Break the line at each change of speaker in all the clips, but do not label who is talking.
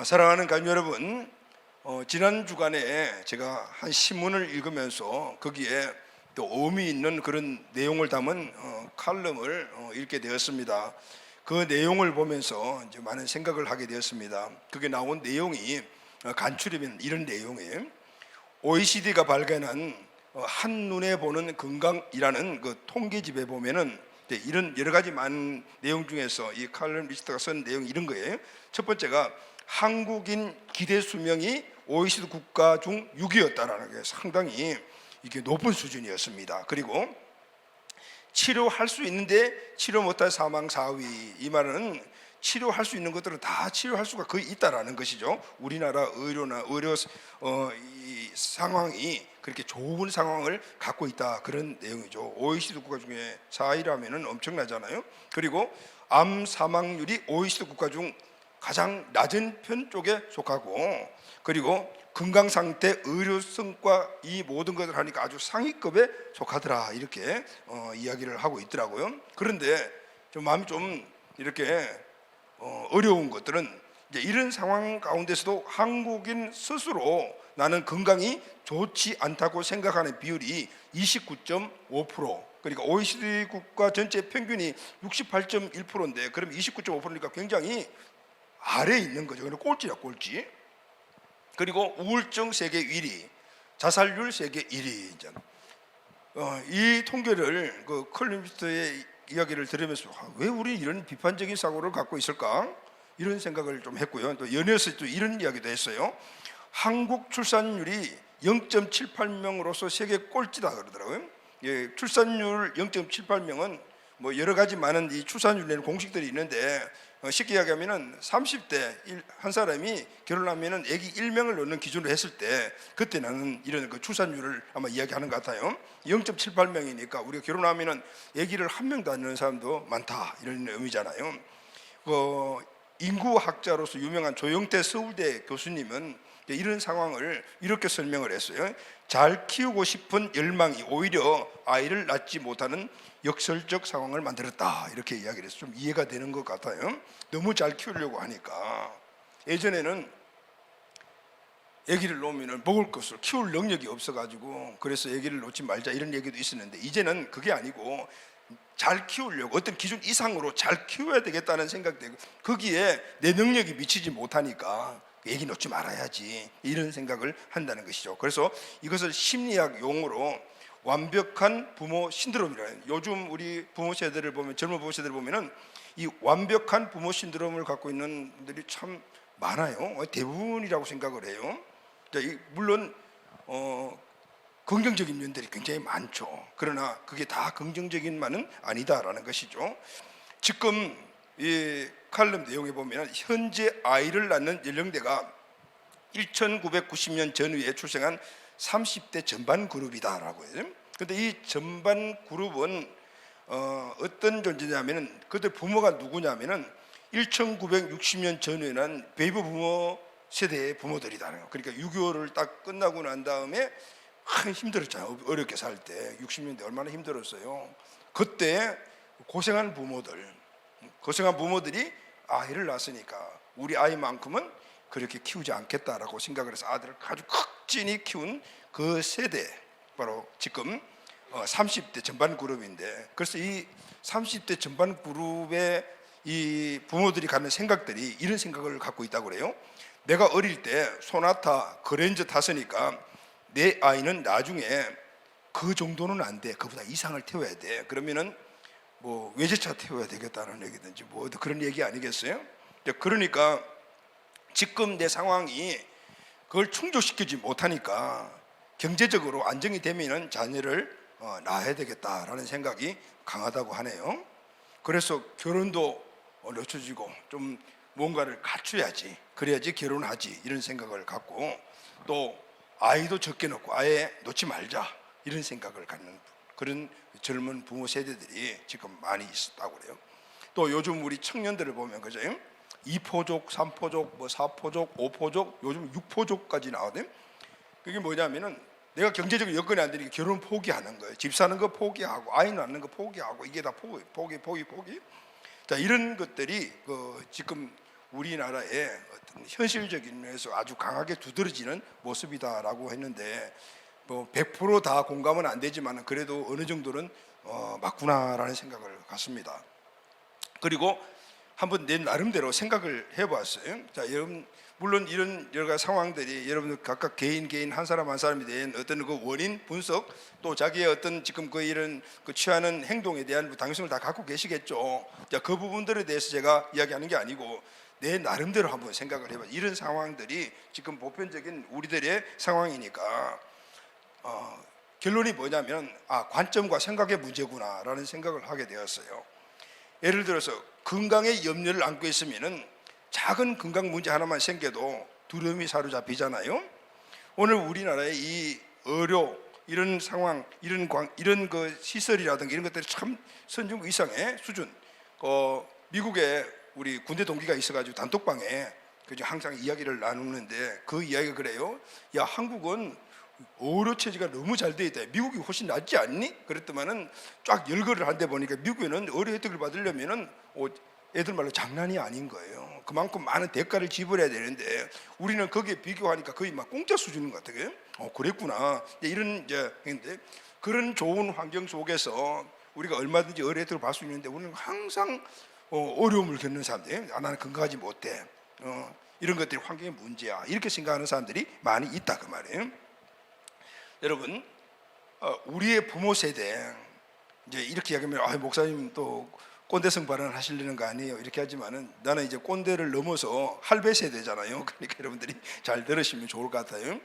사랑하는 가족 여러분, 지난 주간에 제가 한 신문을 읽으면서 거기에 또 의미 있는 그런 내용을 담은 칼럼을 읽게 되었습니다. 그 내용을 보면서 이제 많은 생각을 하게 되었습니다. 그게 나온 내용이 간추리면 이런 내용이에요. OECD가 발견한 한눈에 보는 건강이라는 그 통계집에 보면은 이런 여러 가지 많은 내용 중에서 이 칼럼 리스트가 쓴 내용이 이런 거예요. 첫 번째가 한국인 기대 수명이 OECD 국가 중 6위였다라는 게 상당히 이게 높은 수준이었습니다. 그리고 치료할 수 있는데 치료 못할 사망 4위, 이 말은 치료할 수 있는 것들은 다 치료할 수가 거의 있다라는 것이죠. 우리나라 의료나 이 상황이 그렇게 좋은 상황을 갖고 있다, 그런 내용이죠. OECD 국가 중에 4위라면은 엄청나잖아요. 그리고 암 사망률이 OECD 국가 중 가장 낮은 편 쪽에 속하고, 그리고 건강 상태, 의료 성과, 이 모든 것을 하니까 아주 상위급에 속하더라, 이렇게 이야기를 하고 있더라고요. 그런데 좀 마음이 좀 이렇게 어려운 것들은 이제 이런 상황 가운데서도 한국인 스스로 나는 건강이 좋지 않다고 생각하는 비율이 29.5%, 그러니까 OECD 국가 전체 평균이 68.1%인데 그럼 29.5%니까 굉장히 아래에 있는 거죠. 그럼 꼴찌야, 꼴찌. 그리고 우울증 세계 1위, 자살률 세계 1위. 이 통계를 그 컬럼니스트의 이야기를 들으면서 왜 우리 이런 비판적인 사고를 갖고 있을까, 이런 생각을 좀 했고요. 또 연이어서 또 이런 이야기도 했어요. 한국 출산율이 0.78명으로서 세계 꼴찌다 그러더라고요. 예, 출산율 0.78명은 뭐 여러 가지 많은 이 출산율 내는 공식들이 있는데, 쉽게 이야기하면은 30대 한 사람이 결혼하면은 아기 1명을 넣는 기준으로 했을 때 그때 나는 이런 그 출산율을 아마 이야기하는 것 같아요. 0.78명이니까 우리가 결혼하면은 아기를 한 명도 안 넣는 사람도 많다, 이런 의미잖아요. 인구학자로서 유명한 조영태 서울대 교수님은 이런 상황을 이렇게 설명을 했어요. 잘 키우고 싶은 열망이 오히려 아이를 낳지 못하는 역설적 상황을 만들었다, 이렇게 이야기를 해서 좀 이해가 되는 것 같아요. 너무 잘 키우려고 하니까. 예전에는 아기를 놓으면 먹을 것을 키울 능력이 없어가지고 그래서 아기를 놓지 말자, 이런 얘기도 있었는데 이제는 그게 아니고 잘 키우려고 어떤 기준 이상으로 잘 키워야 되겠다는 생각되고, 거기에 내 능력이 미치지 못하니까 아기 놓지 말아야지, 이런 생각을 한다는 것이죠. 그래서 이것을 심리학 용어로 완벽한 부모 신드롬이라는, 요즘 우리 부모 세대를 보면, 젊은 부모 세대를 보면은 이 완벽한 부모 신드롬을 갖고 있는 분들이 참 많아요. 대부분이라고 생각을 해요. 물론 긍정적인 면들이 굉장히 많죠. 그러나 그게 다 긍정적인만은 아니다라는 것이죠. 지금 이 칼럼 내용에 보면 현재 아이를 낳는 연령대가 1990년 전후에 출생한 30대 전반 그룹이다라고 해요. 그런데 이 전반 그룹은 어떤 존재냐면은 그들 부모가 누구냐면은 1960년 전후에는 베이비 부모 세대의 부모들이다. 그러니까 6.25를 딱 끝나고 난 다음에 힘들었잖아요. 어렵게 살 때 60년대 얼마나 힘들었어요. 그때 고생한 부모들이 아이를 낳았으니까 우리 아이만큼은 그렇게 키우지 않겠다라고 생각을 해서 아들을 아주 극진히 키운 그 세대, 바로 지금 30대 전반 그룹인데, 그래서 이 30대 전반 그룹의 이 부모들이 갖는 생각들이 이런 생각을 갖고 있다고 그래요. 내가 어릴 때 소나타, 그랜저 탔으니까 내 아이는 나중에 그 정도는 안 돼, 그보다 이상을 태워야 돼. 그러면은 뭐 외제차 태워야 되겠다는 얘기든지 뭐 그런 얘기 아니겠어요? 그러니까 지금 내 상황이 그걸 충족시키지 못하니까 경제적으로 안정이 되면은 자녀를 낳아야 되겠다라는 생각이 강하다고 하네요. 그래서 결혼도 늦춰지고 좀 뭔가를 갖춰야지, 그래야지 결혼하지, 이런 생각을 갖고, 또 아이도 적게 낳고 아예 놓지 말자, 이런 생각을 갖는 그런 젊은 부모 세대들이 지금 많이 있다고 그래요. 또 요즘 우리 청년들을 보면 그죠? 2포족, 3포족, 뭐 4포족, 5포족, 요즘 6포족까지 나오거든요. 그게 뭐냐면은 내가 경제적 여건이 안 되니까 결혼 포기하는 거예요. 집 사는 거 포기하고 아이 낳는 거 포기하고, 이게 다 포기. 자, 이런 것들이 지금 우리나라의 어떤 현실적인 면에서 아주 강하게 두드러지는 모습이다라고 했는데, 뭐 100%다 공감은 안 되지만 그래도 어느 정도는 맞구나라는 생각을 갖습니다. 그리고 한번 내 나름대로 생각을 해봤어요. 자, 여러분, 물론 이런 여러 가지 상황들이 여러분들 각각 개인 한 사람 한 사람에 대한 어떤 그 원인 분석, 또 자기의 어떤 지금 그 이런 그 취하는 행동에 대한 당위성을 다 갖고 계시겠죠. 자, 그 부분들에 대해서 제가 이야기하는 게 아니고 내 나름대로 한번 생각을 해봐. 이런 상황들이 지금 보편적인 우리들의 상황이니까 결론이 뭐냐면 관점과 생각의 문제구나라는 생각을 하게 되었어요. 예를 들어서 건강에 염려를 안고 있으면은 작은 건강 문제 하나만 생겨도 두려움이 사로잡히잖아요. 오늘 우리나라의 이 의료 이런 상황, 이런 그 시설이라든가 이런 것들이 참 선진국 이상의 수준. 미국에 우리 군대 동기가 있어가지고 단톡방에 그저 항상 이야기를 나누는데 그 이야기가 그래요. 야, 한국은 의료 체제가 너무 잘 돼 있다. 미국이 훨씬 낫지 않니? 그랬더만은 쫙 열거를 한데 보니까 미국에는 의료 혜택을 받으려면은 애들 말로 장난이 아닌 거예요. 그만큼 많은 대가를 지불해야 되는데 우리는 거기에 비교하니까 거의 막 공짜 수준인 것 같아요. 그랬구나. 이런 근데 그런 좋은 환경 속에서 우리가 얼마든지 의료 혜택을 받을 수 있는데 우리는 항상 어려움을 겪는 사람들. 나는 건강하지 못해. 이런 것들이 환경의 문제야. 이렇게 생각하는 사람들이 많이 있다 그 말이에요. 여러분, 우리의 부모 세대 이제 이렇게 이야기하면 목사님 또 꼰대성 발언을 하시려는 거 아니에요? 이렇게 하지만은 나는 이제 꼰대를 넘어서 할배 세대잖아요. 그러니까 여러분들이 잘 들으시면 좋을 것 같아요.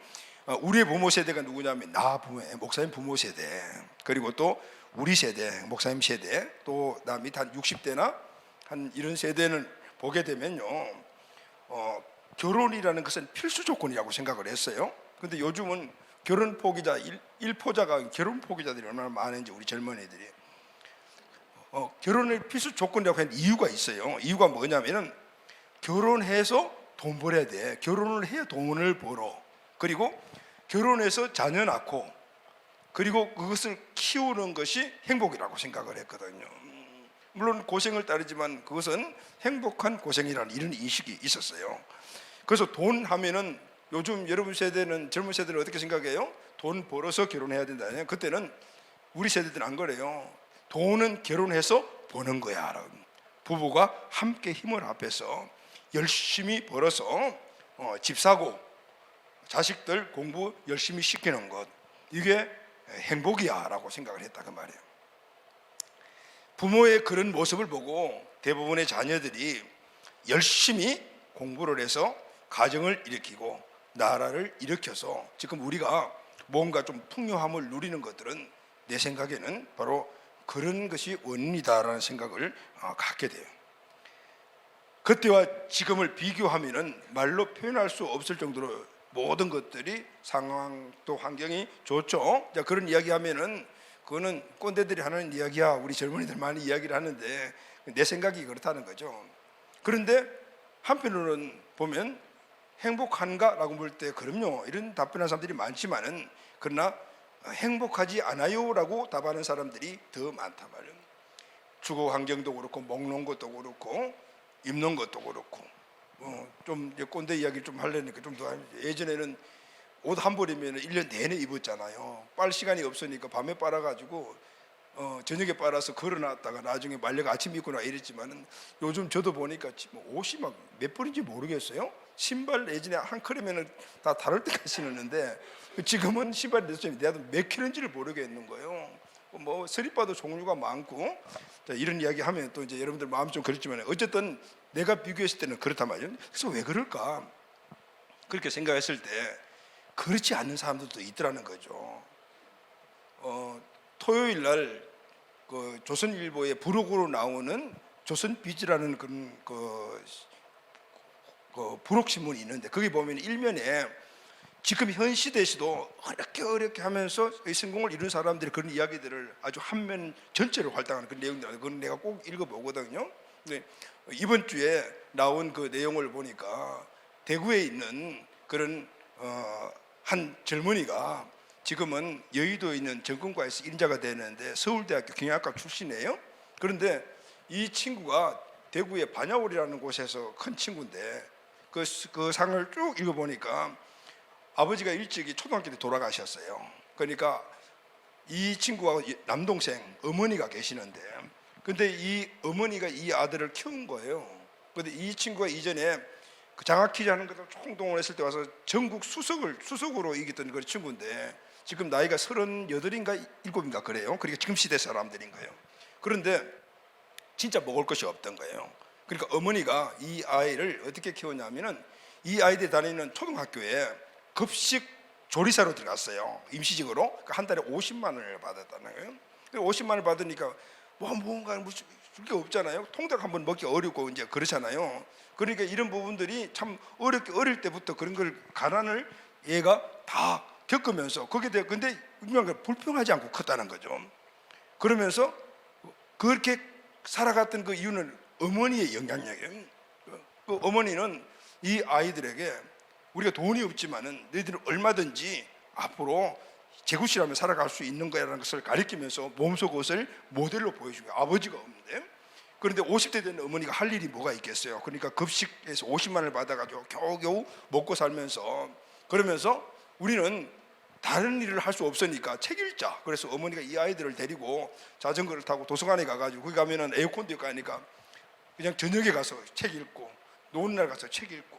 우리의 부모 세대가 누구냐면 목사님 부모 세대, 그리고 또 우리 세대, 목사님 세대, 또 나 밑 한 60대나 한 이런 세대는 보게 되면요, 결혼이라는 것은 필수 조건이라고 생각을 했어요. 근데 요즘은 결혼 포기자, 일포자가 결혼 포기자들이 얼마나 많은지 우리 젊은이들이. 결혼의 필수 조건이라고 한 이유가 있어요. 이유가 뭐냐면은 결혼해서 돈 벌어야 돼. 결혼을 해야 돈을 벌어. 그리고 결혼해서 자녀 낳고 그리고 그것을 키우는 것이 행복이라고 생각을 했거든요. 물론 고생을 따르지만 그것은 행복한 고생이라는 이런 인식이 있었어요. 그래서 돈 하면은 요즘 여러분 세대는, 젊은 세대는 어떻게 생각해요? 돈 벌어서 결혼해야 된다. 그때는 우리 세대들은 안 그래요. 돈은 결혼해서 버는 거야. 부부가 함께 힘을 합해서 열심히 벌어서 집 사고 자식들 공부 열심히 시키는 것, 이게 행복이야 라고 생각을 했다 그 말이에요. 부모의 그런 모습을 보고 대부분의 자녀들이 열심히 공부를 해서 가정을 일으키고 나라를 일으켜서 지금 우리가 뭔가 좀 풍요함을 누리는 것들은 내 생각에는 바로 그런 것이 원인이다라는 생각을 갖게 돼요. 그때와 지금을 비교하면은 말로 표현할 수 없을 정도로 모든 것들이 상황 또 환경이 좋죠. 자, 그런 이야기하면은 그거는 꼰대들이 하는 이야기야. 우리 젊은이들 많이 이야기를 하는데 내 생각이 그렇다는 거죠. 그런데 한편으로는 보면 행복한가라고 볼 때 그럼요, 이런 답변하는 사람들이 많지만은 그러나 행복하지 않아요라고 답하는 사람들이 더 많단 말이에요. 주거 환경도 그렇고 먹는 것도 그렇고 입는 것도 그렇고 좀 꼰대 이야기 좀 하려니까 좀 더. 예전에는 옷 한 벌이면 1년 내내 입었잖아요. 빨 시간이 없으니까 밤에 빨아가지고 저녁에 빨아서 걸어놨다가 나중에 말려가 아침 입고 나 이랬지만은 요즘 저도 보니까 옷이 막 몇 벌인지 모르겠어요. 신발 예전에 한 컬이면은 다 다를 때까지 신었는데 지금은 신발이 내가 몇 킬로인지를 모르겠는 거예요. 뭐 스리퍼도 종류가 많고. 자, 이런 이야기 하면 또 이제 여러분들 마음 좀 그렇지만 어쨌든 내가 비교했을 때는 그렇단 말이에요. 그래서 왜 그럴까? 그렇게 생각했을 때 그렇지 않는 사람들도 있더라는 거죠. 토요일 날 그 조선일보의 부록으로 나오는 조선비즈라는 그 부록 신문이 있는데 거기 보면 일면에 지금 현 시대에서도 어렵게 하면서 성공을 이룬 사람들이 그런 이야기들을 아주 한 면 전체로 활당하는 그런 내용들, 그건 내가 꼭 읽어보거든요. 근데 이번 주에 나온 그 내용을 보니까 대구에 있는 그런 한 젊은이가 지금은 여의도에 있는 정권과에서 인자가 되는데 서울대학교 경영학과 출신이에요. 그런데 이 친구가 대구의 반야월이라는 곳에서 큰 친구인데 그 상을 쭉 읽어보니까 아버지가 일찍이 초등학교 때 돌아가셨어요. 그러니까 이 친구가 남동생 어머니가 계시는데, 근데 이 어머니가 이 아들을 키운 거예요. 근데 이 친구가 이전에 그 장학퀴즈 하는 것을 총동원했을 때 와서 전국 수석으로 이겼던 그 친구인데, 지금 나이가 38인가 7인가 그래요. 그러니까 지금 시대 사람들인 거예요. 그런데 진짜 먹을 것이 없던 거예요. 그러니까 어머니가 이 아이를 어떻게 키웠냐면은, 이 아이들이 다니는 초등학교에 급식 조리사로 들어갔어요. 임시직으로. 그러니까 한 달에 50만 원을 받았다는 거예요. 50만 원을 받으니까 뭔가 줄 게 없잖아요. 통닭 한번 먹기 어렵고 이제 그렇잖아요. 그러니까 이런 부분들이 참 어릴 때부터 그런 걸, 가난을 얘가 다 겪으면서 거기에 대해, 근데 불평하지 않고 컸다는 거죠. 그러면서 그렇게 살아갔던 그 이유는 어머니의 영향력이에요. 그 어머니는 이 아이들에게 우리가 돈이 없지만은 너희들은 얼마든지 앞으로 제굿이라면 살아갈 수 있는 거야라는 것을 가르치면서 몸속옷을 모델로 보여주고, 아버지가 없는데, 그런데 50대 된 어머니가 할 일이 뭐가 있겠어요. 그러니까 급식에서 50만 원을 받아가지고 겨우겨우 먹고 살면서, 그러면서 우리는 다른 일을 할 수 없으니까 책 읽자. 그래서 어머니가 이 아이들을 데리고 자전거를 타고 도서관에 가가지고, 거기 가면은 에어컨도 있고 하니까 그냥 저녁에 가서 책 읽고, 노는 날 가서 책 읽고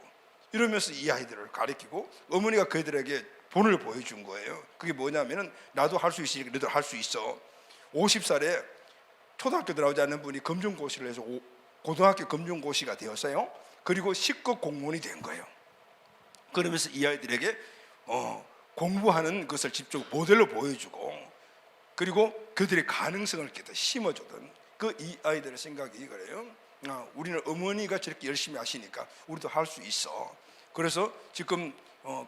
이러면서 이 아이들을 가르치고, 어머니가 그들에게 본을 보여준 거예요. 그게 뭐냐면은, 나도 할 수 있으니까 너도 할 수 있어. 50살에 초등학교 들어오지 않는 분이 검정고시를 해서 고등학교 검정고시가 되었어요. 그리고 10급 공무원이 된 거예요. 그러면서 이 아이들에게 공부하는 것을 직접 모델로 보여주고, 그리고 그들의 가능성을 이렇게 심어주던 그 이 아이들의 생각이 그래요. 우리는 어머니가 저렇게 열심히 하시니까 우리도 할 수 있어. 그래서 지금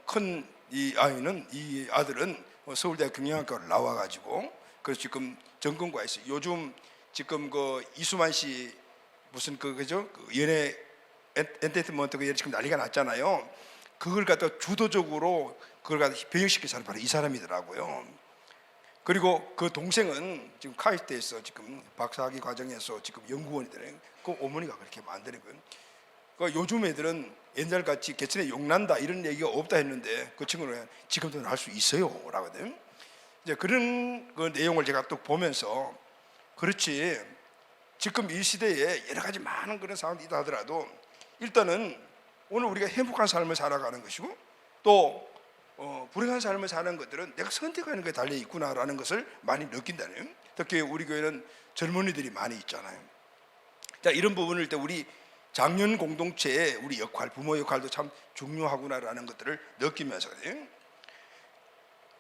큰 이 아이는, 이 아들은 서울대 경영학과를 나와가지고, 그래서 지금 전공과에서 요즘 지금 그 이수만 씨 무슨 그죠? 그 연예 엔터테인먼트 그 지금 난리가 났잖아요. 그걸 갖다 주도적으로 그걸 갖다 배역시킨 사람이 바로 이 사람이더라고요. 그리고 그 동생은 지금 카이스트에서 지금 박사학위 과정에서 지금 연구원이더래요. 그 어머니가 그렇게 만드는 거예요. 그러니까 요즘 애들은 옛날같이 개천에 용난다 이런 얘기가 없다 했는데, 그 친구는 지금도 할 수 있어요 라고 하거든요. 이제 그런 그 내용을 제가 또 보면서, 그렇지, 지금 이 시대에 여러 가지 많은 그런 상황이 있다 하더라도 일단은 오늘 우리가 행복한 삶을 살아가는 것이고, 또 불행한 삶을 사는 것들은 내가 선택하는 것에 달려 있구나라는 것을 많이 느낀다는. 특히 우리 교회는 젊은이들이 많이 있잖아요. 자, 이런 부분을 때 우리 장년 공동체의 우리 역할, 부모 역할도 참 중요하구나라는 것들을 느끼면서,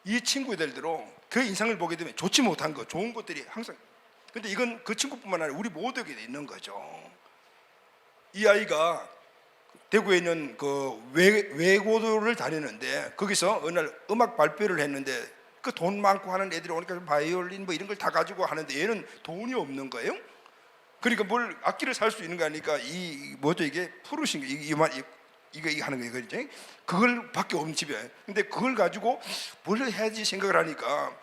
이 친구들대로 그 인상을 보게 되면 좋지 못한 것, 좋은 것들이 항상, 근데 이건 그 친구뿐만 아니라 우리 모두에게 있는 거죠. 이 아이가 대구에 있는 그 외고도를 다니는데, 거기서 어느 날 음악 발표를 했는데, 그 돈 많고 하는 애들이 오니까 바이올린 뭐 이런 걸 다 가지고 하는데 얘는 돈이 없는 거예요. 그러니까 뭘 악기를 살 수 있는 거 아니까, 이 뭐죠, 이게 푸르신 이거 하는 거예요. 그렇지? 그걸 밖에 없는 집에. 근데 그걸 가지고 뭘 해야지 생각을 하니까,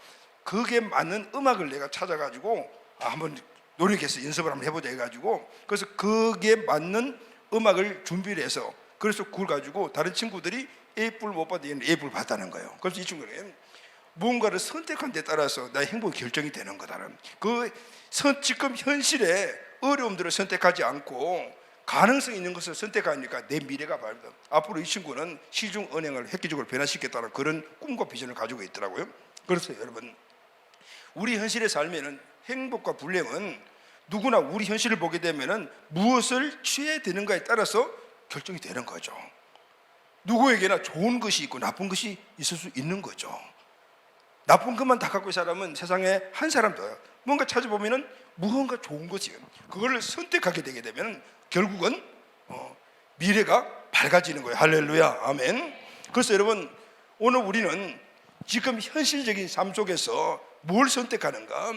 그게 맞는 음악을 내가 찾아가지고 한번 노력해서 연습을 한번 해보자 해가지고, 그래서 그게 맞는 음악을 준비를 해서, 그래서 그걸 가지고 다른 친구들이 A뿔 못 받아 얘는 A뿔 받다는 거예요. 그래서 이 친구는 무언가를 선택한 데 따라서 나의 행복이 결정이 되는 거다는, 그 지금 현실에 어려움들을 선택하지 않고 가능성 있는 것을 선택하니까 내 미래가 밝다. 앞으로 이 친구는 시중은행을 획기적으로 변화시키겠다는 그런 꿈과 비전을 가지고 있더라고요. 그래서 여러분, 우리 현실의 삶에는 행복과 불행은 누구나 우리 현실을 보게 되면은 무엇을 취해야 되는가에 따라서 결정이 되는 거죠. 누구에게나 좋은 것이 있고 나쁜 것이 있을 수 있는 거죠. 나쁜 것만 다 갖고 있는 사람은 세상에 한 사람도, 뭔가 찾아보면은 무언가 좋은 것이, 그걸 선택하게 되게 되면 결국은 미래가 밝아지는 거예요. 할렐루야, 아멘. 그래서 여러분, 오늘 우리는 지금 현실적인 삶 속에서 뭘 선택하는가,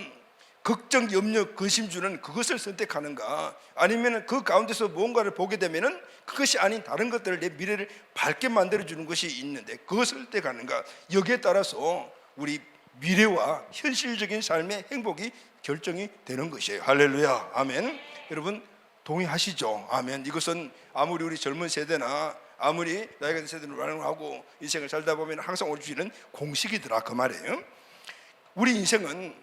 걱정, 염려, 근심 주는 그것을 선택하는가, 아니면 그 가운데서 무언가를 보게 되면은 그것이 아닌 다른 것들을, 내 미래를 밝게 만들어주는 것이 있는데 그것을 선택하는가, 여기에 따라서 우리 미래와 현실적인 삶의 행복이 결정이 되는 것이에요. 할렐루야, 아멘. 여러분, 동의하시죠? 아멘. 이것은 아무리 우리 젊은 세대나 아무리 나이가 든 세대를 활용하고 인생을 살다 보면 항상 올 수 있는 공식이더라 그 말이에요. 우리 인생은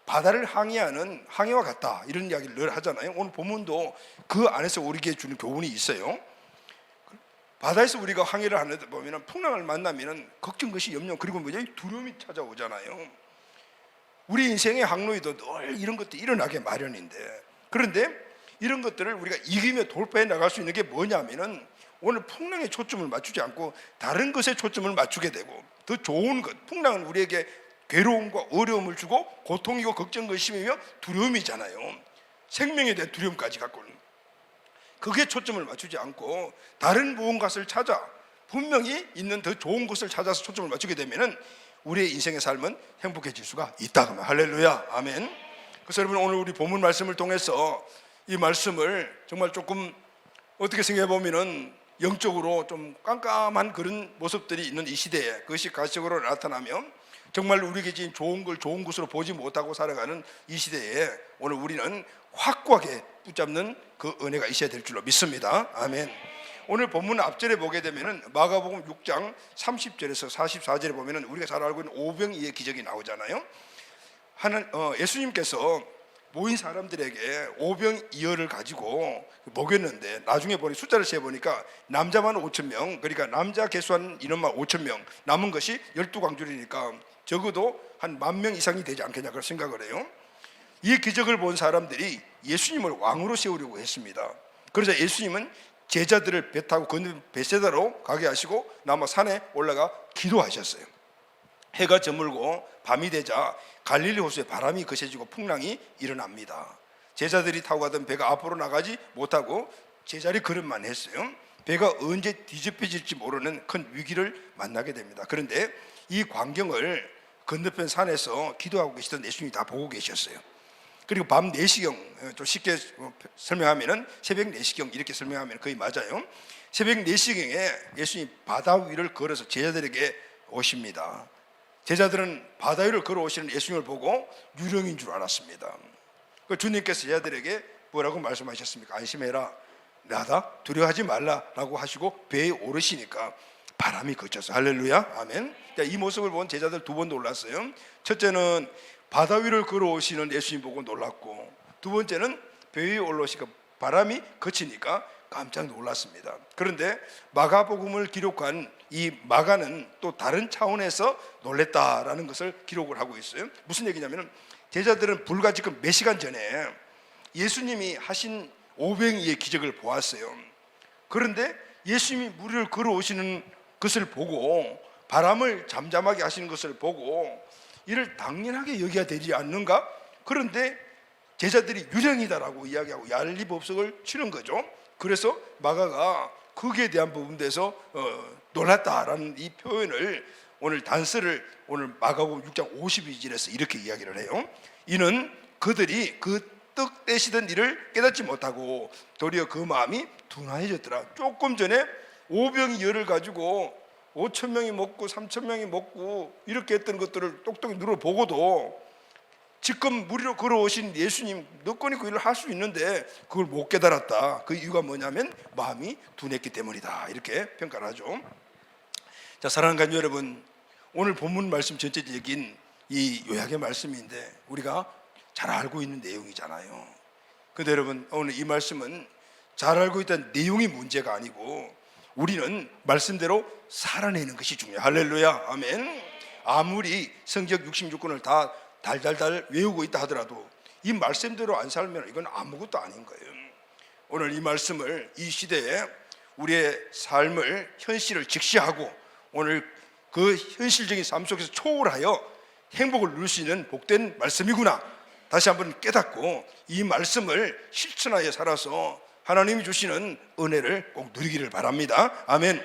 바다를 항해하는 항해와 같다 이런 이야기를 늘 하잖아요. 오늘 본문도 그 안에서 우리에게 주는 교훈이 있어요. 바다에서 우리가 항해를 하는데 보면 풍랑을 만나면 걱정, 것이 염려, 그리고 뭐죠? 두려움이 찾아오잖아요. 우리 인생의 항로에도 늘 이런 것들이 일어나게 마련인데, 그런데 이런 것들을 우리가 이기며 돌파해 나갈 수 있는 게 뭐냐면은 오늘 풍랑에 초점을 맞추지 않고 다른 것에 초점을 맞추게 되고, 더 좋은 것, 풍랑은 우리에게 괴로움과 어려움을 주고 고통이고 걱정, 의심이며 두려움이잖아요. 생명에 대한 두려움까지 갖고 있는, 그게 초점을 맞추지 않고 다른 무언가를 찾아 분명히 있는 더 좋은 것을 찾아서 초점을 맞추게 되면은 우리의 인생의 삶은 행복해질 수가 있다. 할렐루야, 아멘. 그래서 여러분, 오늘 우리 본문 말씀을 통해서 이 말씀을 정말 조금 어떻게 생각해 보면은 영적으로 좀 깜깜한 그런 모습들이 있는 이 시대에 그것이 가시적으로 나타나면 정말 우리에게 지금 좋은 걸 좋은 것으로 보지 못하고 살아가는 이 시대에 오늘 우리는 확고하게 붙잡는 그 은혜가 있어야 될 줄로 믿습니다. 아멘. 오늘 본문 앞절에 보게 되면은 마가복음 6장 30절에서 44절에 보면은 우리가 잘 알고 있는 오병이의 기적이 나오잖아요. 예수님께서 모인 사람들에게 오병이어를 가지고 먹였는데 나중에 보니 숫자를 세보니까 남자만 5,000명, 그러니까 남자 개수한 인원만 5,000명, 남은 것이 12광줄이니까 적어도 한 10,000명 이상이 되지 않겠냐 그런 생각을 해요. 이 기적을 본 사람들이 예수님을 왕으로 세우려고 했습니다. 그래서 예수님은 제자들을 배 타고 건너 베세다로 가게 하시고 남아 산에 올라가 기도하셨어요. 해가 저물고 밤이 되자 갈릴리 호수에 바람이 거세지고 풍랑이 일어납니다. 제자들이 타고 가던 배가 앞으로 나가지 못하고 제자리 걸음만 했어요. 배가 언제 뒤집혀질지 모르는 큰 위기를 만나게 됩니다. 그런데 이 광경을 건너편 산에서 기도하고 계시던 예수님이 다 보고 계셨어요. 그리고 밤 4시경, 좀 쉽게 설명하면은 새벽 4시경 이렇게 설명하면 거의 맞아요. 새벽 4시경에 예수님이 바다 위를 걸어서 제자들에게 오십니다. 제자들은 바다 위를 걸어오시는 예수님을 보고 유령인 줄 알았습니다. 주님께서 제자들에게 뭐라고 말씀하셨습니까? 안심해라, 나다, 두려워하지 말라라고 하시고 배에 오르시니까 바람이 그쳤어요. 할렐루야, 아멘. 이 모습을 본 제자들 두 번 놀랐어요. 첫째는 바다 위를 걸어오시는 예수님 보고 놀랐고, 두 번째는 배 위에 올라오시니까 바람이 그치니까 깜짝 놀랐습니다. 그런데 마가복음을 기록한 이 마가는 또 다른 차원에서 놀랬다라는 것을 기록을 하고 있어요. 무슨 얘기냐면 제자들은 불과 지금 몇 시간 전에 예수님이 하신 오병이의 기적을 보았어요. 그런데 예수님이 물을 걸어오시는 것을 보고 바람을 잠잠하게 하시는 것을 보고 이를 당연하게 여겨야 되지 않는가? 그런데 제자들이 유령이다라고 이야기하고 난리법석을 치는 거죠. 그래서 마가가 거기에 대한 부분에서 놀랐다라는 이 표현을 오늘 단서를 오늘 마가복음 6장 52절에서 이렇게 이야기를 해요. 이는 그들이 그 떡 떼시던 일을 깨닫지 못하고 도리어 그 마음이 둔화해졌더라. 조금 전에 오병이어를 가지고 5,000명이 먹고 3,000명이 먹고 이렇게 했던 것들을 똑똑히 눌러보고도 지금 무리로 걸어오신 예수님 너건이 그 일을 할 수 있는데 그걸 못 깨달았다. 그 이유가 뭐냐면 마음이 둔했기 때문이다, 이렇게 평가를 하죠. 자, 사랑하는 가족 여러분, 오늘 본문 말씀 전체적인 이 요약의 말씀인데 우리가 잘 알고 있는 내용이잖아요. 그런데 여러분, 오늘 이 말씀은 잘 알고 있다는 내용이 문제가 아니고 우리는 말씀대로 살아내는 것이 중요해요. 할렐루야, 아멘. 아무리 성경 66권을 다 달달달 외우고 있다 하더라도 이 말씀대로 안 살면 이건 아무것도 아닌 거예요. 오늘 이 말씀을 이 시대에 우리의 삶을 현실을 직시하고 오늘 그 현실적인 삶 속에서 초월하여 행복을 누릴 수 있는 복된 말씀이구나 다시 한번 깨닫고 이 말씀을 실천하여 살아서 하나님이 주시는 은혜를 꼭 누리기를 바랍니다. 아멘.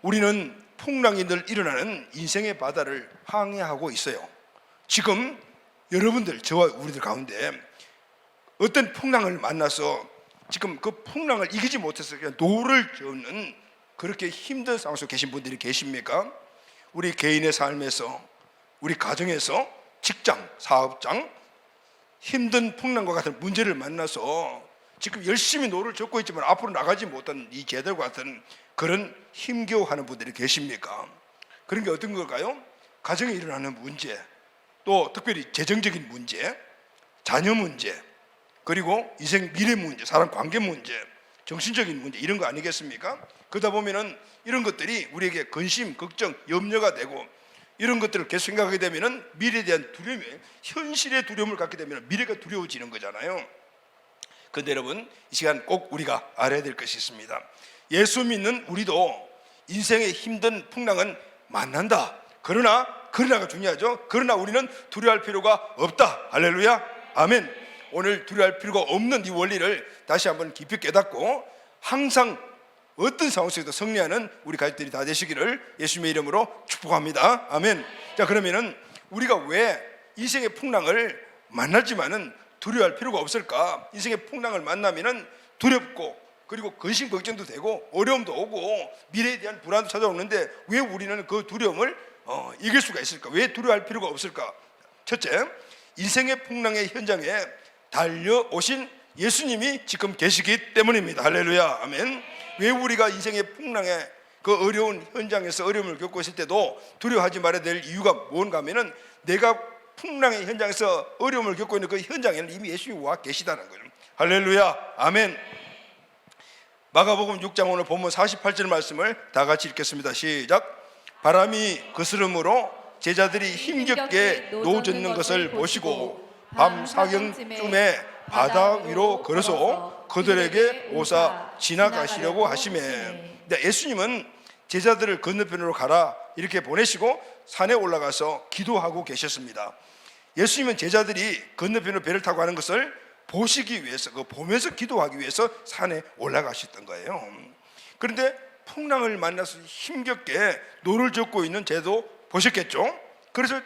우리는 풍랑이 늘 일어나는 인생의 바다를 항해하고 있어요. 지금 여러분들, 저와 우리들 가운데 어떤 풍랑을 만나서 지금 그 풍랑을 이기지 못해서 그냥 노를 젓는 그렇게 힘든 상황 속에 계신 분들이 계십니까? 우리 개인의 삶에서, 우리 가정에서, 직장, 사업장 힘든 풍랑과 같은 문제를 만나서 지금 열심히 노를 젓고 있지만 앞으로 나가지 못한 이 제들과 같은 그런 힘겨워하는 분들이 계십니까? 그런 게 어떤 걸까요? 가정에 일어나는 문제, 또 특별히 재정적인 문제, 자녀 문제, 그리고 인생 미래 문제, 사람 관계 문제, 정신적인 문제, 이런 거 아니겠습니까? 그러다 보면은 이런 것들이 우리에게 근심, 걱정, 염려가 되고, 이런 것들을 계속 생각하게 되면은 미래에 대한 두려움이, 현실의 두려움을 갖게 되면 미래가 두려워지는 거잖아요. 그런데 여러분, 이 시간 꼭 우리가 알아야 될 것이 있습니다. 예수 믿는 우리도 인생의 힘든 풍랑은 만난다. 그러나가 중요하죠. 그러나 우리는 두려워할 필요가 없다. 할렐루야, 아멘. 오늘 두려워할 필요가 없는 이 원리를 다시 한번 깊이 깨닫고 항상 어떤 상황 속에도 승리하는 우리 가족들이 다 되시기를 예수님의 이름으로 축복합니다. 아멘. 자, 그러면은 우리가 왜 인생의 풍랑을 만났지만은 두려워할 필요가 없을까? 인생의 풍랑을 만나면은 두렵고, 그리고 근심 걱정도 되고, 어려움도 오고, 미래에 대한 불안도 찾아오는데 왜 우리는 그 두려움을 이길 수가 있을까? 왜 두려워할 필요가 없을까? 첫째, 인생의 풍랑의 현장에 달려오신 예수님이 지금 계시기 때문입니다. 할렐루야, 아멘. 왜 우리가 인생의 풍랑의 그 어려운 현장에서 어려움을 겪고 있을 때도 두려워하지 말아야 될 이유가 뭔가 하면은, 내가 풍랑의 현장에서 어려움을 겪고 있는 그 현장에는 이미 예수님이 와 계시다는 거예요. 할렐루야, 아멘. 마가복음 6장 오늘 본문 48절 말씀을 다 같이 읽겠습니다. 시작. 바람이 거스름으로 제자들이 힘겹게 노젓는 것을 보시고 밤 사경쯤에 바다 위로 걸어서 그들에게 오사 지나가시려고 하시매. 예수님은 제자들을 건너편으로 가라 이렇게 보내시고 산에 올라가서 기도하고 계셨습니다. 예수님은 제자들이 건너편으로 배를 타고 가는 것을 보시기 위해서, 보면서 기도하기 위해서 산에 올라가셨던 거예요. 그런데 풍랑을 만나서 힘겹게 노를 젓고 있는 제도 보셨겠죠? 그래서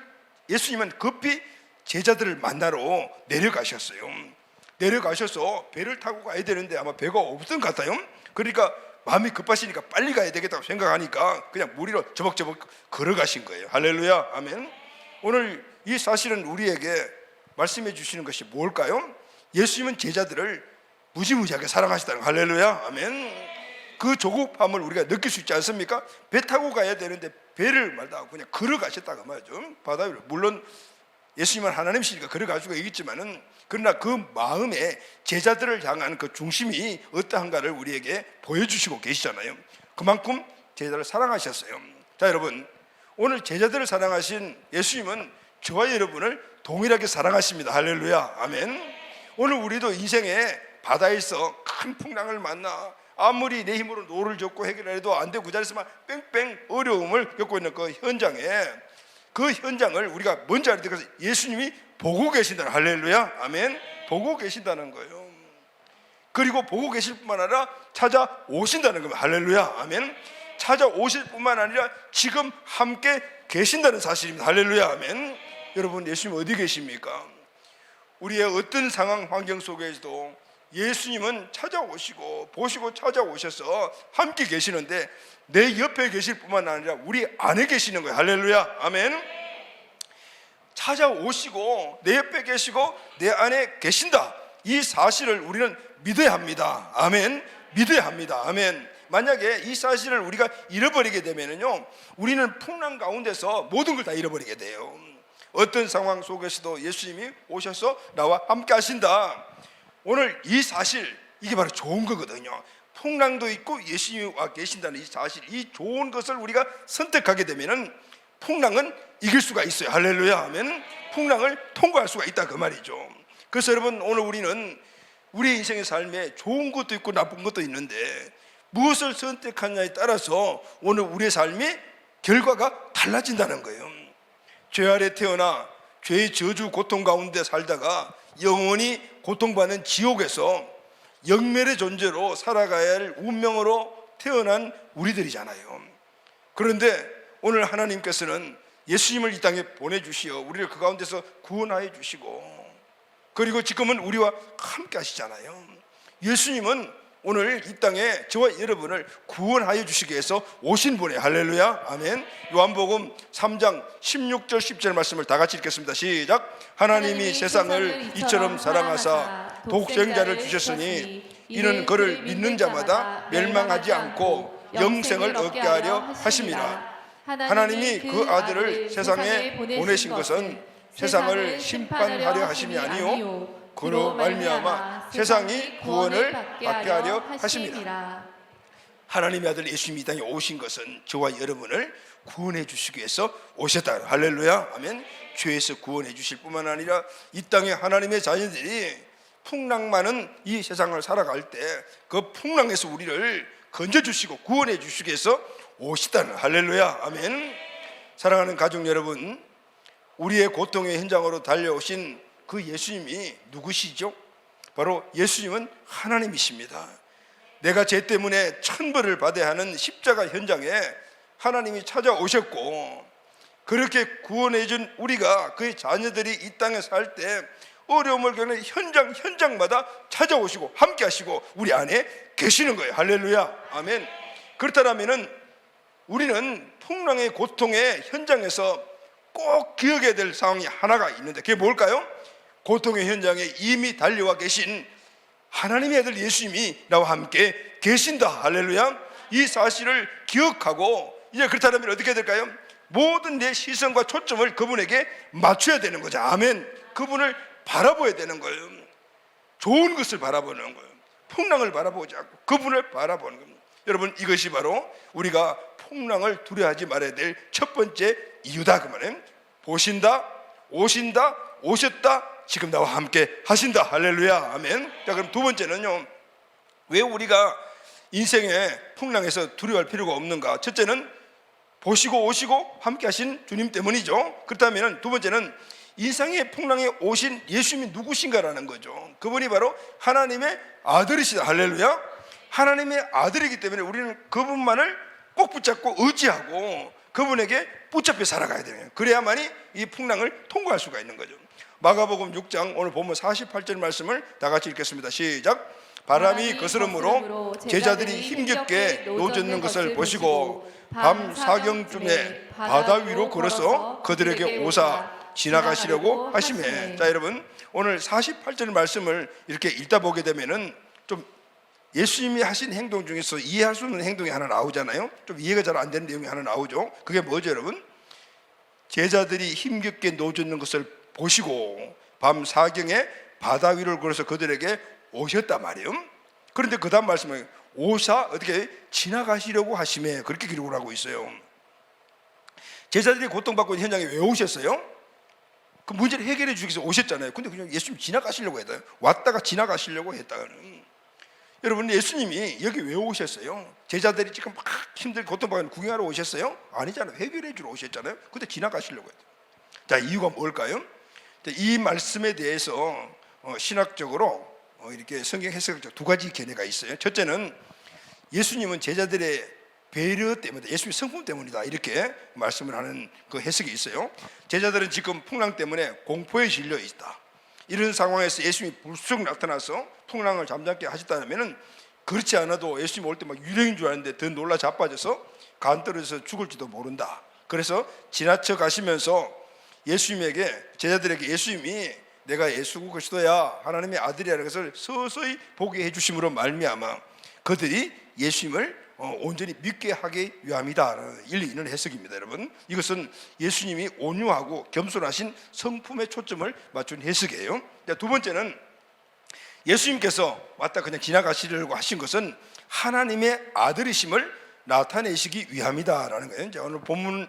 예수님은 급히 제자들을 만나러 내려가셨어요. 내려가셔서 배를 타고 가야 되는데 아마 배가 없던 것 같아요. 그러니까 마음이 급하시니까 빨리 가야 되겠다고 생각하니까 그냥 무리로 저벅저벅 걸어가신 거예요. 할렐루야, 아멘. 오늘 이 사실은 우리에게 말씀해 주시는 것이 뭘까요? 예수님은 제자들을 무지무지하게 사랑하시다는 거. 할렐루야, 아멘. 그 조급함을 우리가 느낄 수 있지 않습니까? 배 타고 가야 되는데 배를 말다 그냥 걸어가셨다고 말이죠. 바다 위로. 물론 예수님은 하나님이시니까 걸어가지고 있겠지만은, 그러나 그 마음에 제자들을 향한 그 중심이 어떠한가를 우리에게 보여주시고 계시잖아요. 그만큼 제자들을 사랑하셨어요. 자, 여러분, 오늘 제자들을 사랑하신 예수님은 저와 여러분을 동일하게 사랑하십니다. 할렐루야, 아멘. 오늘 우리도 인생의 바다에서 큰 풍랑을 만나 아무리 내 힘으로 노를 젓고 해결해도 안 되고 그 자리에서만 뺑뺑 어려움을 겪고 있는 그 현장에, 그 현장을 우리가 뭔지 알 때 예수님이 보고 계신다는, 할렐루야, 아멘. 보고 계신다는 거예요. 그리고 보고 계실 뿐만 아니라 찾아오신다는 겁니다. 할렐루야, 아멘. 찾아오실 뿐만 아니라 지금 함께 계신다는 사실입니다. 할렐루야, 아멘. 여러분, 예수님 어디 계십니까? 우리의 어떤 상황 환경 속에서도 예수님은 찾아오시고 보시고 찾아오셔서 함께 계시는데 내 옆에 계실 뿐만 아니라 우리 안에 계시는 거예요. 할렐루야, 아멘. 찾아오시고 내 옆에 계시고 내 안에 계신다, 이 사실을 우리는 믿어야 합니다. 아멘. 믿어야 합니다. 아멘. 만약에 이 사실을 우리가 잃어버리게 되면요, 우리는 풍랑 가운데서 모든 걸 다 잃어버리게 돼요. 어떤 상황 속에서도 예수님이 오셔서 나와 함께 하신다, 오늘 이 사실, 이게 바로 좋은 거거든요. 풍랑도 있고 예수님이 와 계신다는 이 사실, 이 좋은 것을 우리가 선택하게 되면은 풍랑은 이길 수가 있어요. 할렐루야, 아멘. 풍랑을 통과할 수가 있다, 그 말이죠. 그래서 여러분, 오늘 우리는 우리 인생의 삶에 좋은 것도 있고 나쁜 것도 있는데 무엇을 선택하느냐에 따라서 오늘 우리의 삶이 결과가 달라진다는 거예요. 죄 아래 태어나 죄의 저주 고통 가운데 살다가 영원히 고통받는 지옥에서 영멸의 존재로 살아가야 할 운명으로 태어난 우리들이잖아요. 그런데 오늘 하나님께서는 예수님을 이 땅에 보내주시어 우리를 그 가운데서 구원하여 주시고, 그리고 지금은 우리와 함께 하시잖아요. 예수님은 오늘 이 땅에 저와 여러분을 구원하여 주시기 위해서 오신 분이에요. 할렐루야, 아멘. 요한복음 3장 16절 10절 말씀을 다 같이 읽겠습니다. 시작. 하나님이 세상을 이처럼 사랑하사 독생자를 주셨으니 이는 그를 믿는 자마다 멸망하지 않고 영생을 얻게 하려 하심이라. 하나님이 그 아들을 세상에 보내신 것은 세상을 심판하려 하심이 아니요 그로 말미암아 세상이 구원을 받게 하려 하심이라. 하나님의 아들 예수님이 이 땅에 오신 것은 저와 여러분을 구원해 주시기 위해서 오셨다. 할렐루야, 아멘. 죄에서 구원해 주실 뿐만 아니라 이 땅에 하나님의 자녀들이 풍랑 많은 이 세상을 살아갈 때 그 풍랑에서 우리를 건져 주시고 구원해 주시기 위해서 오시다는, 할렐루야, 아멘. 사랑하는 가족 여러분, 우리의 고통의 현장으로 달려오신 그 예수님이 누구시죠? 바로 예수님은 하나님이십니다. 내가 죄 때문에 천벌을 받아야 하는 십자가 현장에 하나님이 찾아오셨고, 그렇게 구원해 준 우리가, 그의 자녀들이 이 땅에 살 때 어려움을 겪는 현장마다 찾아오시고 함께 하시고 우리 안에 계시는 거예요. 할렐루야, 아멘. 그렇다면 우리는 풍랑의 고통의 현장에서 꼭 기억해야 될 상황이 하나가 있는데, 그게 뭘까요? 고통의 현장에 이미 달려와 계신 하나님의 아들 예수님이 나와 함께 계신다. 할렐루야. 이 사실을 기억하고 이제 그렇다면 어떻게 해야 될까요? 모든 내 시선과 초점을 그분에게 맞춰야 되는 거죠. 아멘. 그분을 바라봐야 되는 거예요. 좋은 것을 바라보는 거예요. 풍랑을 바라보지 않고 그분을 바라보는 겁니다. 여러분, 이것이 바로 우리가 풍랑을 두려워하지 말아야 될 첫 번째 이유다, 그 말이에요. 보신다, 오신다, 오셨다, 지금 나와 함께 하신다. 할렐루야, 아멘. 자, 그럼 두 번째는요, 왜 우리가 인생의 풍랑에서 두려워할 필요가 없는가? 첫째는 보시고 오시고 함께 하신 주님 때문이죠. 그렇다면 두 번째는 인생의 풍랑에 오신 예수님이 누구신가라는 거죠. 그분이 바로 하나님의 아들이시다. 할렐루야. 하나님의 아들이기 때문에 우리는 그분만을 꼭 붙잡고 의지하고 그분에게 붙잡혀 살아가야 돼요. 그래야만이 이 풍랑을 통과할 수가 있는 거죠. 마가복음 6장 오늘 보면 48절 말씀을 다 같이 읽겠습니다. 시작. 바람이 거스름으로 제자들이 힘겹게 노젓는 것을 보시고 밤 사경쯤에 바다 위로 걸어서 그들에게 오사 지나가시려고 하시매. 자, 여러분, 오늘 48절 말씀을 이렇게 읽다 보게 되면은 좀 예수님이 하신 행동 중에서 이해할 수 없는 행동이 하나 나오잖아요. 좀 이해가 잘 안 되는 내용이 하나 나오죠. 그게 뭐죠, 여러분? 제자들이 힘겹게 노젓는 것을 보시고 밤 사경에 바다 위를 걸어서 그들에게 오셨단 말이에요. 그런데 그 다음 말씀은 오사 어떻게 지나가시려고 하시매, 그렇게 기록을 하고 있어요. 제자들이 고통받고 있는 현장에 왜 오셨어요? 그 문제를 해결해 주기 위해서 오셨잖아요. 근데 그냥 예수님 지나가시려고 했다. 왔다가 지나가시려고 했다는. 여러분, 예수님이 여기 왜 오셨어요? 제자들이 지금 막 힘들게 고통받는 구경하러 오셨어요? 아니잖아요. 해결해 주러 오셨잖아요. 근데 지나가시려고 했다. 자, 이유가 뭘까요? 이 말씀에 대해서 신학적으로 이렇게 성경 해석적 두 가지 견해가 있어요. 첫째는 예수님은 제자들의 배려 때문에, 예수님 성품 때문이다, 이렇게 말씀을 하는 그 해석이 있어요. 제자들은 지금 풍랑 때문에 공포에 질려 있다. 이런 상황에서 예수님이 불쑥 나타나서 풍랑을 잠잠게 하셨다면 그렇지 않아도 예수님 올 때 막 유령인 줄 알았는데 더 놀라 자빠져서 간 떨어져서 죽을지도 모른다. 그래서 지나쳐 가시면서 예수님에게, 제자들에게 예수님이 내가 예수 그리스도야 하나님의 아들이라는 것을 서서히 보게 해주심으로 말미암아 그들이 예수님을 온전히 믿게 하기 위함이다. 일리 있는 해석입니다. 여러분, 이것은 예수님이 온유하고 겸손하신 성품에 초점을 맞춘 해석이에요. 두 번째는 예수님께서 왔다 그냥 지나가시려고 하신 것은 하나님의 아들이심을 나타내시기 위함이다라는 거예요. 이제 오늘 본문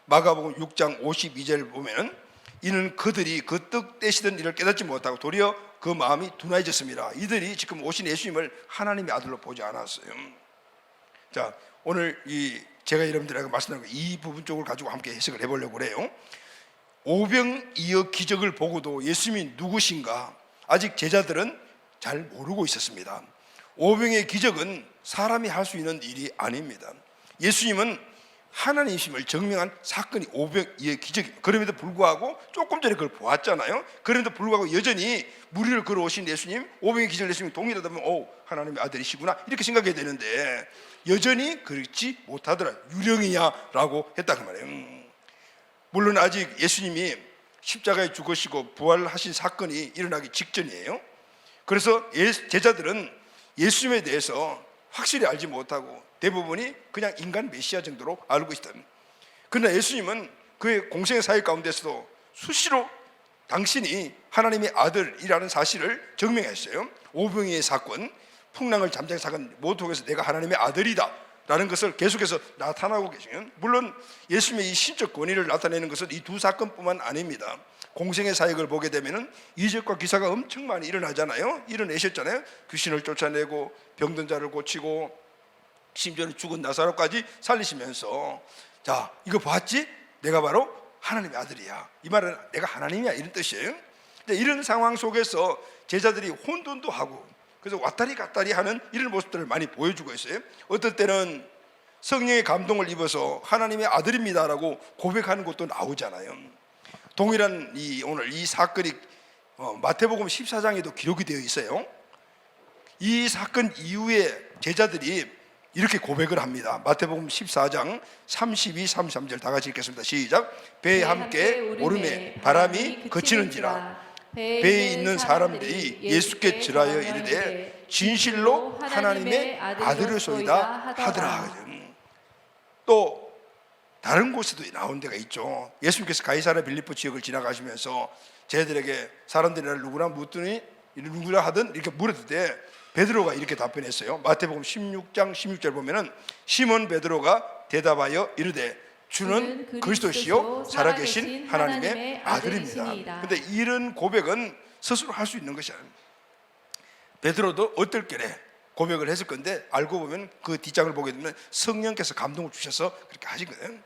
마가복음 6장 52절 보면 이는 그들이 그 떡 떼시던 일을 깨닫지 못하고 도리어 그 마음이 둔해졌습니다. 이들이 지금 오신 예수님을 하나님의 아들로 보지 않았어요. 자, 오늘 제가 여러분들에게 말씀드린 이 부분 쪽을 가지고 함께 해석을 해보려고 그래요. 오병이어 기적을 보고도 예수님이 누구신가 아직 제자들은 잘 모르고 있었습니다. 오병이의 기적은 사람이 할 수 있는 일이 아닙니다. 예수님은 하나님이심을 증명한 사건이 오병이의 기적입니다. 그럼에도 불구하고 조금 전에 그걸 보았잖아요. 그럼에도 불구하고 여전히 무리를 걸어오신 예수님, 오병이의 기적을 예수님이 동일하다면 하나님의 아들이시구나 이렇게 생각해야 되는데 여전히 그렇지 못하더라. 유령이야 라고 했다는 말이에요. 물론 아직 예수님이 십자가에 죽으시고 부활하신 사건이 일어나기 직전이에요. 그래서 제자들은 예수님에 대해서 확실히 알지 못하고 대부분이 그냥 인간 메시아 정도로 알고 있다. 그러나 예수님은 그의 공생의 사역 가운데서도 수시로 당신이 하나님의 아들이라는 사실을 증명했어요. 오병이의 사건, 풍랑을 잠재운 사건 모두 통해서 내가 하나님의 아들이다 라는 것을 계속해서 나타나고 계시는, 물론 예수님의 이 신적 권위를 나타내는 것은 이 두 사건뿐만 아닙니다. 공생의 사역을 보게 되면 이적과 기사가 엄청 많이 일어나잖아요. 일어내셨잖아요. 귀신을 쫓아내고 병든 자를 고치고 심지어는 죽은 나사로까지 살리시면서, 자, 이거 봤지? 내가 바로 하나님의 아들이야. 이 말은 내가 하나님이야, 이런 뜻이에요. 근데 이런 상황 속에서 제자들이 혼돈도 하고 그래서 왔다리 갔다리 하는 이런 모습들을 많이 보여주고 있어요. 어떨 때는 성령의 감동을 입어서 하나님의 아들입니다라고 고백하는 것도 나오잖아요. 동일한 오늘 이 사건이 마태복음 14장에도 기록이 되어 있어요. 이 사건 이후에 제자들이 이렇게 고백을 합니다. 마태복음 14장 32, 33절 다 같이 읽겠습니다. 시작. 배에 함께 오름에 바람이 그치는지라 배에 있는 사람들이 예수께 절하여 이르되 진실로 하나님의 아들이소이다 하더라. 또 다른 곳에도 나온 데가 있죠. 예수님께서 가이사랴 빌립보 지역을 지나가시면서 제자들에게 사람들이 나를 누구나 묻더니 누구나 하든 이렇게 물었을 때 베드로가 이렇게 답변했어요. 마태복음 16장 16절 보면은 시몬 베드로가 대답하여 이르되 주는 그리스도시요 살아계신 하나님의 아들입니다. 그런데 이런 고백은 스스로 할 수 있는 것이 아닙니다. 베드로도 어떨 게래 고백을 했을 건데 알고 보면 그 뒷장을 보게 되면 성령께서 감동을 주셔서 그렇게 하신 거예요.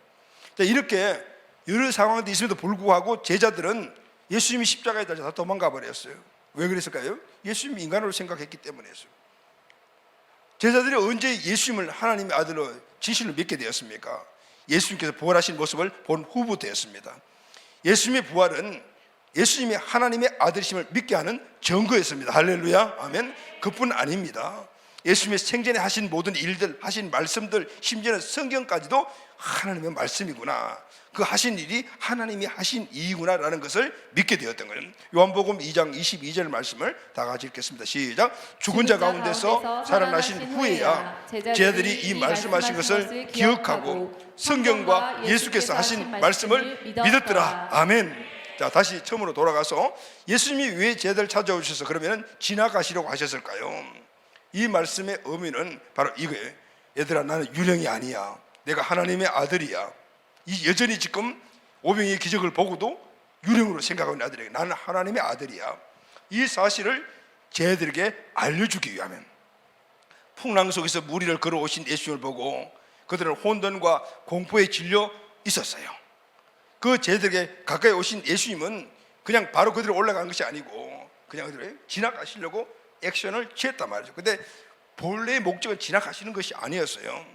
이렇게 여러 상황들이 있음에도 불구하고 제자들은 예수님이 십자가에 달려 다 도망가 버렸어요. 왜 그랬을까요? 예수님이 인간으로 생각했기 때문이었어요. 제자들이 언제 예수님을 하나님의 아들로 진실로 믿게 되었습니까? 예수님께서 부활하신 모습을 본 후부터였습니다. 예수님의 부활은 예수님이 하나님의 아들이심을 믿게 하는 증거였습니다. 할렐루야, 아멘. 그뿐 아닙니다. 예수님의 생전에 하신 모든 일들, 하신 말씀들, 심지어는 성경까지도 하나님의 말씀이구나, 그 하신 일이 하나님이 하신 일이구나 라는 것을 믿게 되었던 거예요. 요한복음 2장 22절 말씀을 다 같이 읽겠습니다. 시작. 죽은 자 가운데서 살아나신 후에야 제자들이 이 말씀하신 것을 기억하고 성경과 예수께서 하신 말씀을 믿었더라. 아멘. 자, 다시 처음으로 돌아가서 예수님이 왜 제자들 찾아오셔서 그러면 지나가시려고 하셨을까요? 이 말씀의 의미는 바로 이거예요. 얘들아, 나는 유령이 아니야. 내가 하나님의 아들이야. 이 여전히 지금 오병이의 기적을 보고도 유령으로 생각하는 아들에게 나는 하나님의 아들이야. 이 사실을 제자들에게 알려주기 위하면, 풍랑 속에서 무리를 걸어오신 예수님을 보고 그들은 혼돈과 공포에 질려 있었어요. 그 제자들에게 가까이 오신 예수님은 그냥 바로 그들이 올라간 것이 아니고 그냥 그들을 지나가시려고 액션을 취했단 말이죠. 근데 본래의 목적은 지나가시는 것이 아니었어요.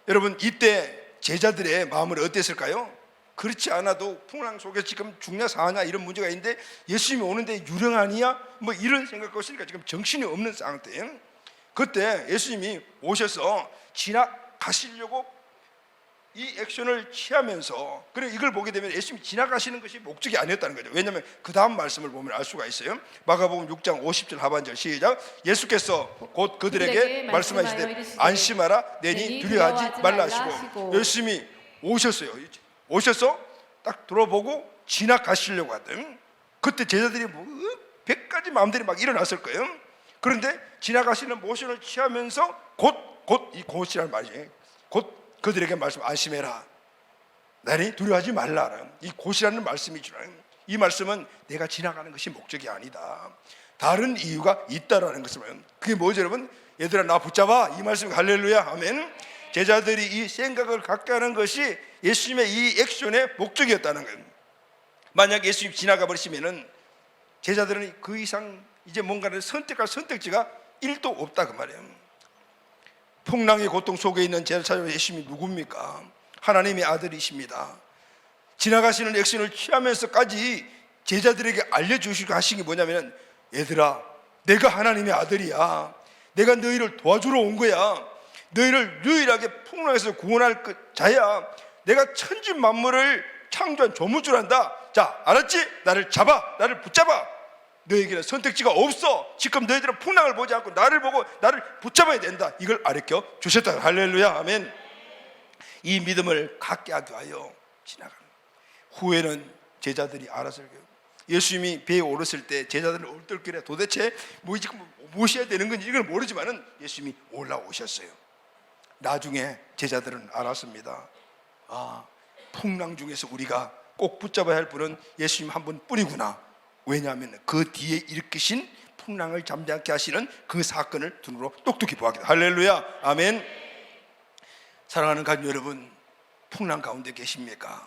여러분, 이때 제자들의 마음은 어땠을까요? 그렇지 않아도 풍랑 속에 지금 죽냐 사냐 이런 문제가 있는데 예수님이 오는데 유령 아니야? 뭐 이런 생각하고 있으니까 지금 정신이 없는 상태예요. 그때 예수님이 오셔서 지나가시려고 이 액션을 취하면서, 그리고 이걸 보게 되면 예수님이 지나가시는 것이 목적이 아니었다는 거죠. 왜냐하면 그 다음 말씀을 보면 알 수가 있어요. 마가복음 6장 50절 하반절 시작. 예수께서 곧 그들에게 말씀하시되 안심하라, 내니 두려워하지 말라 하시고 예수님이 오셨어요. 오셔서 딱 들어보고 지나가시려고 하던, 그때 제자들이 뭐 100가지 마음들이 막 일어났을 거예요. 그런데 지나가시는 모션을 취하면서 곧 이 곧이라는 말이에요. 곧 그들에게 말씀, 안심해라, 나니 두려워하지 말라. 이 곧이라는 말씀이 주나요? 이 말씀은 내가 지나가는 것이 목적이 아니다, 다른 이유가 있다라는 것을. 그게 뭐죠 여러분? 얘들아, 나 붙잡아, 이 말씀. 할렐루야, 아멘. 제자들이 이 생각을 갖게 하는 것이 예수님의 이 액션의 목적이었다는 거예요. 만약 예수님 지나가 버리시면은 제자들은 그 이상 이제 뭔가를 선택할 선택지가 1도 없다, 그 말이에요. 풍랑의 고통 속에 있는 제자를 찾아온 예수님이 누굽니까? 하나님의 아들이십니다. 지나가시는 액션을 취하면서까지 제자들에게 알려주시고 하신 게 뭐냐면, 얘들아, 내가 하나님의 아들이야. 내가 너희를 도와주러 온 거야. 너희를 유일하게 풍랑에서 구원할 자야. 내가 천지 만물을 창조한 조물주란다. 자, 알았지? 나를 잡아, 나를 붙잡아. 너에게는 선택지가 없어. 지금 너희들은 풍랑을 보지 않고 나를 보고 나를 붙잡아야 된다. 이걸 가르쳐 주셨다. 할렐루야. 아멘. 이 믿음을 갖게 하여 지나가는. 후에는 제자들이 알아서 예수님이 배에 오르실 때 제자들을 얼떨결에 도대체 지금 무엇이어야 되는 건지 이걸 모르지만은 예수님이 올라오셨어요. 나중에 제자들은 알았습니다. 풍랑 중에서 우리가 꼭 붙잡아야 할 분은 예수님 한 분 뿐이구나. 왜냐하면 그 뒤에 일으키신 풍랑을 잠잠케 하시는 그 사건을 눈으로 똑똑히 보았기 때문에. 할렐루야. 아멘. 사랑하는 가족 여러분, 풍랑 가운데 계십니까?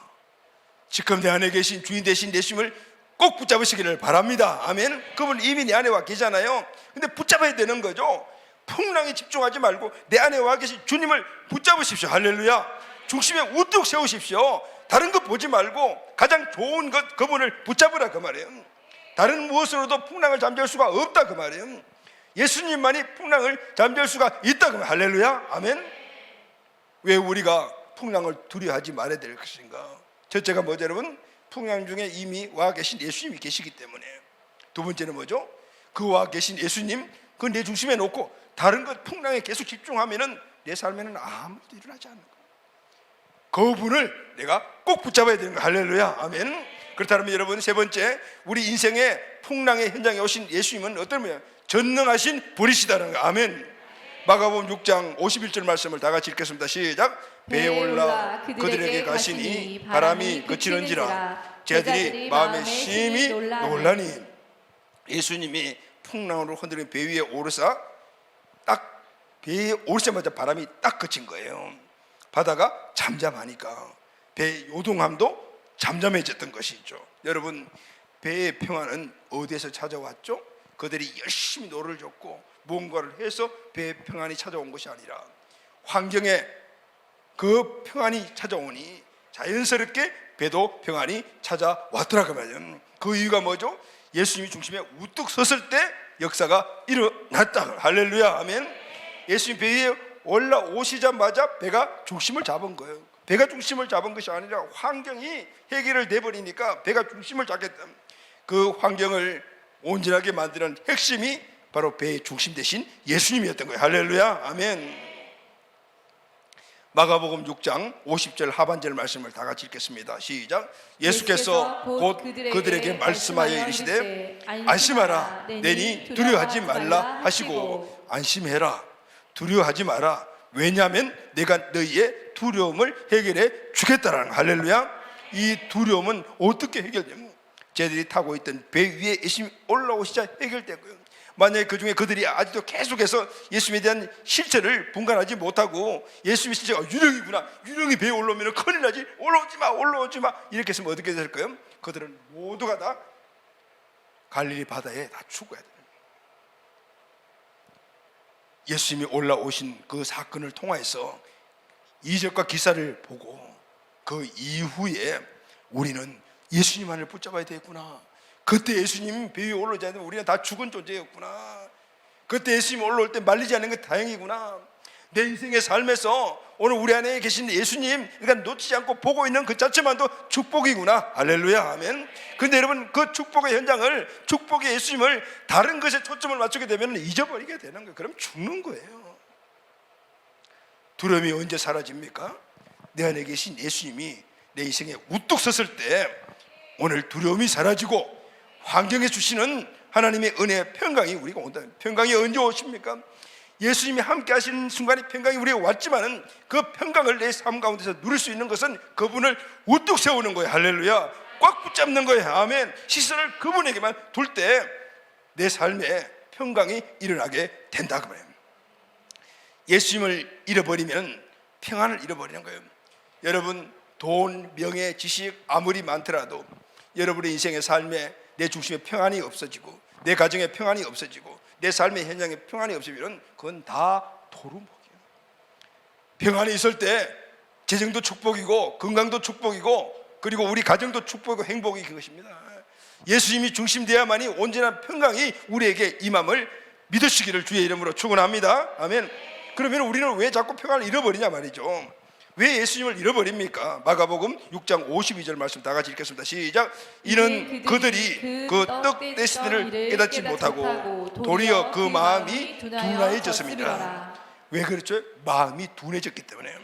지금 내 안에 계신 주인 되신 예수님을 꼭 붙잡으시기를 바랍니다. 아멘. 그분 이미 내 안에 와 계잖아요. 근데 붙잡아야 되는 거죠. 풍랑에 집중하지 말고 내 안에 와 계신 주님을 붙잡으십시오. 할렐루야. 중심에 우뚝 세우십시오. 다른 것 보지 말고 가장 좋은 것, 그분을 붙잡으라 그 말이에요. 다른 무엇으로도 풍랑을 잠재울 수가 없다 그 말이에요. 예수님만이 풍랑을 잠재울 수가 있다 그 말이에요. 할렐루야. 아멘. 왜 우리가 풍랑을 두려워하지 말아야 될 것인가? 첫째가 뭐죠 여러분? 풍랑 중에 이미 와 계신 예수님이 계시기 때문에. 두 번째는 뭐죠? 그 와 계신 예수님, 그 내 중심에 놓고 다른 것 풍랑에 계속 집중하면은 내 삶에는 아무것도 일어나지 않는 거예요. 그분을 내가 꼭 붙잡아야 되는 거예요. 할렐루야. 아멘. 그렇다면 여러분, 세 번째, 우리 인생의 풍랑의 현장에 오신 예수님은 어떤 분이에요? 전능하신 분이시다는 거예요. 아멘. 마가복음 6장 51절 말씀을 다 같이 읽겠습니다. 시작. 배에 올라 그들에게 가시니 바람이 그치는지라 제자들이 마음에 심히 놀라니. 예수님이 풍랑으로 흔들린 배 위에 오르사 딱 배에 오르자마자 바람이 딱 그친 거예요. 바다가 잠잠하니까 배의 요동함도 잠잠해졌던 것이죠. 여러분, 배의 평안은 어디에서 찾아왔죠? 그들이 열심히 노를 줬고 무언가를 해서 배의 평안이 찾아온 것이 아니라 환경에 그 평안이 찾아오니 자연스럽게 배도 평안이 찾아왔더라고 말이에요. 그 이유가 뭐죠? 예수님이 중심에 우뚝 섰을 때 역사가 일어났다. 할렐루야. 아멘. 예수님 배 위에 올라오시자마자 배가 중심을 잡은 거예요. 배가 중심을 잡은 것이 아니라 환경이 해결을 돼버리니까 배가 중심을 잡겠다. 그 환경을 온전하게 만드는 핵심이 바로 배의 중심 대신 예수님이었던 거예요. 할렐루야. 아멘. 마가복음 6장 50절 하반절 말씀을 다 같이 읽겠습니다. 시작. 예수께서 곧 그들에게 말씀하여 이르시되 안심하라, 내니 두려워하지 말라 하시고. 안심해라, 두려워하지 마라. 왜냐하면 내가 너희의 두려움을 해결해 주겠다라는. 할렐루야. 이 두려움은 어떻게 해결되면 쟤들이 타고 있던 배 위에 예수님이 올라오시자 해결되고요. 만약에 그 중에 그들이 아직도 계속해서 예수님에 대한 실체를 분간하지 못하고 예수님의 실체가 유령이구나, 유령이 배에 올라오면 큰일 나지, 올라오지 마 이렇게 했으면 어떻게 될까요? 그들은 모두가 다 갈릴리 바다에 다 죽어야 돼요. 예수님이 올라오신 그 사건을 통해서 이적과 기사를 보고 그 이후에 우리는 예수님만을 붙잡아야 되겠구나. 그때 예수님 배 위에 올라오지 않으면 우리는 다 죽은 존재였구나. 그때 예수님 올라올 때 말리지 않는 게 다행이구나. 내 인생의 삶에서 오늘 우리 안에 계신 예수님, 그러니까 놓치지 않고 보고 있는 그 자체만도 축복이구나. 할렐루야. 아멘. 근데 여러분, 그 축복의 현장을, 축복의 예수님을 다른 것에 초점을 맞추게 되면 잊어버리게 되는 거예요. 그럼 죽는 거예요. 두려움이 언제 사라집니까? 내 안에 계신 예수님이 내 인생에 우뚝 섰을 때 오늘 두려움이 사라지고 환경에 주시는 하나님의 은혜의 평강이 우리가 온다. 평강이 언제 오십니까? 예수님이 함께 하시는 순간에 평강이 우리에게 왔지만은 그 평강을 내 삶 가운데서 누릴 수 있는 것은 그분을 우뚝 세우는 거예요. 할렐루야. 꽉 붙잡는 거예요. 아멘. 시선을 그분에게만 둘 때 내 삶에 평강이 일어나게 된다 그 말이에요. 예수님을 잃어버리면 평안을 잃어버리는 거예요. 여러분, 돈, 명예, 지식 아무리 많더라도 여러분의 인생의 삶에 내 중심에 평안이 없어지고 내 가정에 평안이 없어지고 내 삶의 현장에 평안이 없으면 그건 다 도루묵이에요. 평안이 있을 때 재정도 축복이고 건강도 축복이고 그리고 우리 가정도 축복이고 행복이 그것입니다. 예수님이 중심되어야만이 온전한 평강이 우리에게 임함을 믿으시기를 주의 이름으로 축원합니다. 아멘. 그러면 우리는 왜 자꾸 평안을 잃어버리냐 말이죠. 왜 예수님을 잃어버립니까? 마가복음 6장 52절 말씀 다 같이 읽겠습니다. 시작. 이는 그들이 그 떡 떼시들을 깨닫지 못하고 도리어 그 마음이 둔하여졌습니다. 왜 그렇죠? 마음이 둔해졌기 때문에.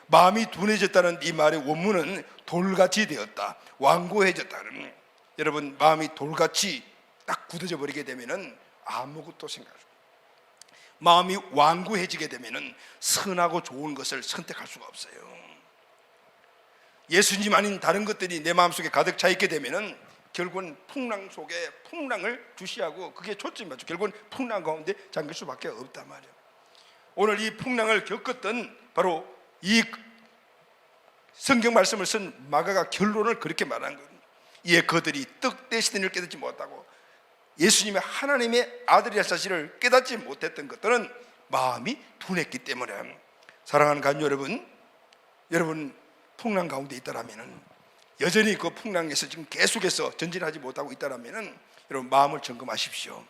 마음이 둔해졌다는 이 말의 원문은 돌같이 되었다, 완고해졌다는. 여러분, 마음이 돌같이 딱 굳어져 버리게 되면은 아무것도 생각. 마음이 완고해지게 되면은 선하고 좋은 것을 선택할 수가 없어요. 예수님 아닌 다른 것들이 내 마음속에 가득 차 있게 되면은 결국은 풍랑 속에 풍랑을 주시하고 그게 초점이 맞죠. 결국은 풍랑 가운데 잠길 수밖에 없단 말이에요. 오늘 이 풍랑을 겪었던 바로 이 성경 말씀을 쓴 마가가 결론을 그렇게 말한 거예요. 이에 그들이 떡 떼시던 일을 깨닫지 못하고 예수님의 하나님의 아들이라 사실을 깨닫지 못했던 것들은 마음이 둔했기 때문에. 사랑하는 가족 여러분, 여러분 풍랑 가운데 있다라면은, 여전히 그 풍랑에서 지금 계속해서 전진하지 못하고 있다라면은 여러분 마음을 점검하십시오.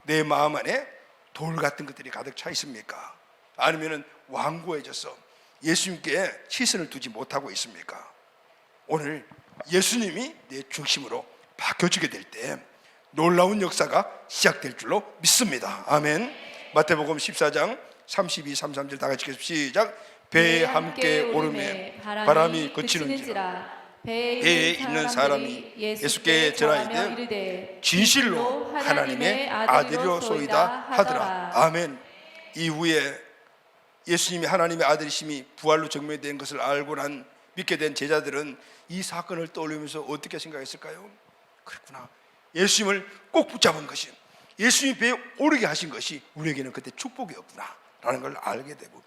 내 마음 안에 돌 같은 것들이 가득 차 있습니까? 아니면은 완고해져서 예수님께 시선을 두지 못하고 있습니까? 오늘 예수님이 내 중심으로 바뀌어지게 될 때 놀라운 역사가 시작될 줄로 믿습니다. 아멘. 마태복음 14장 32, 33절 다 같이 읽겠습니다. 시작. 배에 함께 오르매 바람이 그치는지라 배에 있는 사람이 예수께 전하이되 진실로 하나님의 아들이로소이다 하더라. 아멘. 이후에 예수님이 하나님의 아들이심이 부활로 증명된 것을 알고 난 믿게 된 제자들은 이 사건을 떠올리면서 어떻게 생각했을까요? 그렇구나, 예수님을 꼭 붙잡은 것이, 예수님이 배에 오르게 하신 것이 우리에게는 그때 축복이었구나 라는 걸 알게 되고,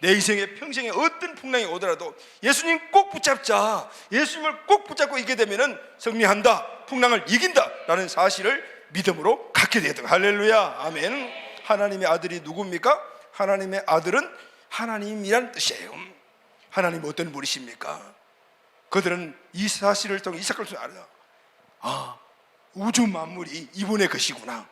내 인생의 평생에 어떤 풍랑이 오더라도 예수님 꼭 붙잡자, 예수님을 꼭 붙잡고 있게 되면 승리한다, 풍랑을 이긴다 라는 사실을 믿음으로 갖게 되었던. 할렐루야, 아멘. 하나님의 아들이 누굽니까? 하나님의 아들은 하나님이란 뜻이에요. 하나님 어떤 분이십니까? 그들은 이 사실을 통해, 이 사건을 통해 알아요. 아, 우주 만물이 이분의 것이구나.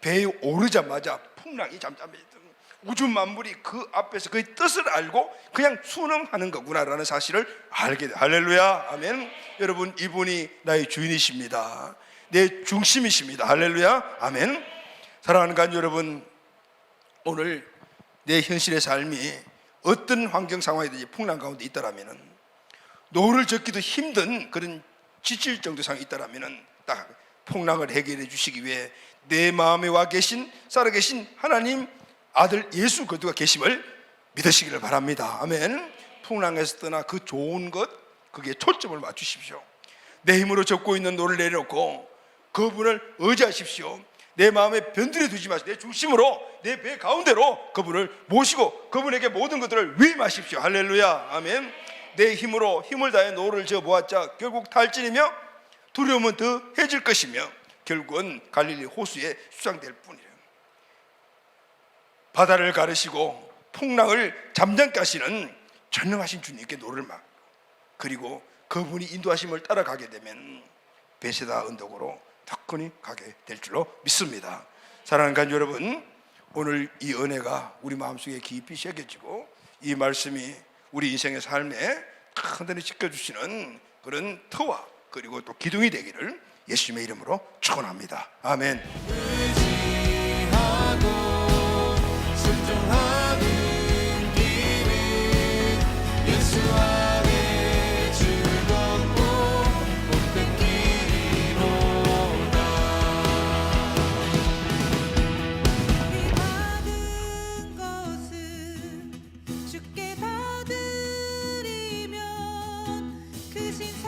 배에 오르자마자 풍랑이 잠잠해졌던, 우주 만물이 그 앞에서 그의 뜻을 알고 그냥 순응하는 거구나라는 사실을 알게 돼. 할렐루야, 아멘. 여러분, 이분이 나의 주인이십니다. 내 중심이십니다. 할렐루야, 아멘. 사랑하는 가족 여러분, 오늘 내 현실의 삶이 어떤 환경 상황이든지 풍랑 가운데 있다라면은, 노를 젓기도 힘든 그런 지칠 정도 상황이 있다라면은 딱 풍랑을 해결해 주시기 위해 내 마음에 와 계신, 살아계신 하나님 아들 예수 그리스도가 계심을 믿으시기를 바랍니다. 아멘. 풍랑에서 떠나 그 좋은 것, 거기에 초점을 맞추십시오. 내 힘으로 접고 있는 노를 내려놓고 그분을 의지하십시오. 내 마음에 변들여 두지 마시고 내 중심으로, 내 배 가운데로 그분을 모시고 그분에게 모든 것들을 위임하십시오. 할렐루야, 아멘. 내 힘으로 힘을 다해 노를 지어 보았자 결국 탈진이며 두려움은 더해질 것이며 결국은 갈릴리 호수에 수장될 뿐이에요. 바다를 가르시고 풍랑을 잠잠케 하시는 전능하신 주님께 노를 막, 그리고 그분이 인도하심을 따라가게 되면 베세다 언덕으로 덕분히 가게 될 줄로 믿습니다. 사랑하는 가족 여러분, 오늘 이 은혜가 우리 마음속에 깊이 새겨지고 이 말씀이 우리 인생의 삶에 단단히 지켜주시는 그런 터와 그리고 또 기둥이 되기를 예수님의 이름으로 축원합니다. 아멘.
순종하는 길은 예수 안에 즐겁고 복된 길이로다.
우리 받은 것은 주께 다 드리면 그 신사